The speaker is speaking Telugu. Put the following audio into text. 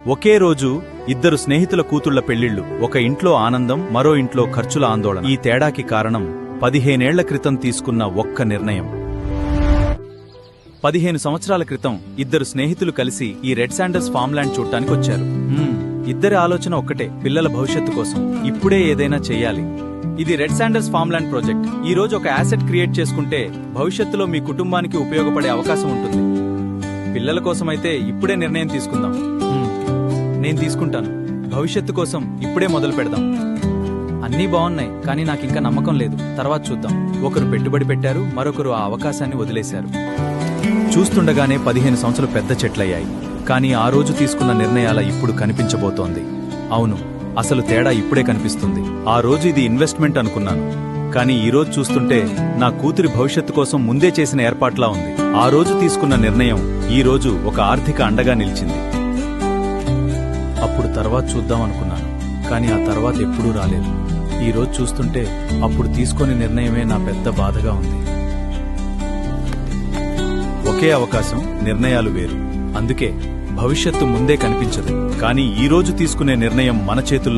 ఒకే రోజు ఇద్దరు స్నేహితుల కూతుళ్ల పెళ్లిళ్లు. ఒక ఇంట్లో ఆనందం, మరో ఇంట్లో ఖర్చుల ఆందోళన. ఈ తేడాకి కారణం 15 ఏళ్ల క్రితం తీసుకున్న ఒక్క నిర్ణయం. 15 సంవత్సరాల క్రితం ఇద్దరు స్నేహితులు కలిసి ఈ రెడ్ శాండర్స్ ఫార్మ్లాండ్ చూడటానికి వచ్చారు. ఇద్దరి ఆలోచన ఒక్కటే, పిల్లల భవిష్యత్తు కోసం ఇప్పుడే ఏదైనా చెయ్యాలి. ఇది రెడ్ శాండర్స్ ఫార్మ్లాండ్ ప్రాజెక్ట్. ఈ రోజు ఒక యాసెట్ క్రియేట్ చేసుకుంటే భవిష్యత్తులో మీ కుటుంబానికి ఉపయోగపడే అవకాశం ఉంటుంది. పిల్లల కోసమైతే ఇప్పుడే నిర్ణయం తీసుకుందాం. నేను తీసుకుంటాను. భవిష్యత్తు కోసం ఇప్పుడే మొదలు పెడదాం. అన్నీ బాగున్నాయి, కానీ నాకింకా నమ్మకం లేదు. తర్వాత చూద్దాం. ఒకరు పెట్టుబడి పెట్టారు, మరొకరు ఆ అవకాశాన్ని వదిలేశారు. చూస్తుండగానే 15 సంవత్సరాలు పెద్ద చెట్లయ్యాయి. కానీ ఆ రోజు తీసుకున్న నిర్ణయాల ఇప్పుడు కనిపించబోతోంది. అవును, అసలు తేడా ఇప్పుడే కనిపిస్తుంది. ఆ రోజు ఇది ఇన్వెస్ట్మెంట్ అనుకున్నాను, కానీ ఈ రోజు చూస్తుంటే నా కూతురి భవిష్యత్తు కోసం ముందే చేసిన ఏర్పాట్లా ఉంది. ఆ రోజు తీసుకున్న నిర్ణయం ఈ రోజు ఒక ఆర్థిక అండగా నిలిచింది. అప్పుడు తర్వాత చూద్దాం అనుకున్నాను, కానీ ఆ తర్వాత ఎప్పుడూ రాలేదు. ఈ రోజు చూస్తుంటే అప్పుడు తీసుకునే నిర్ణయమే నా పెద్ద బాధగా ఉంది. ఒకే అవకాశం, నిర్ణయాలు వేరు. అందుకే భవిష్యత్తు ముందే కనిపించదు, కానీ ఈ రోజు తీసుకునే నిర్ణయం మన చేతుల్లో.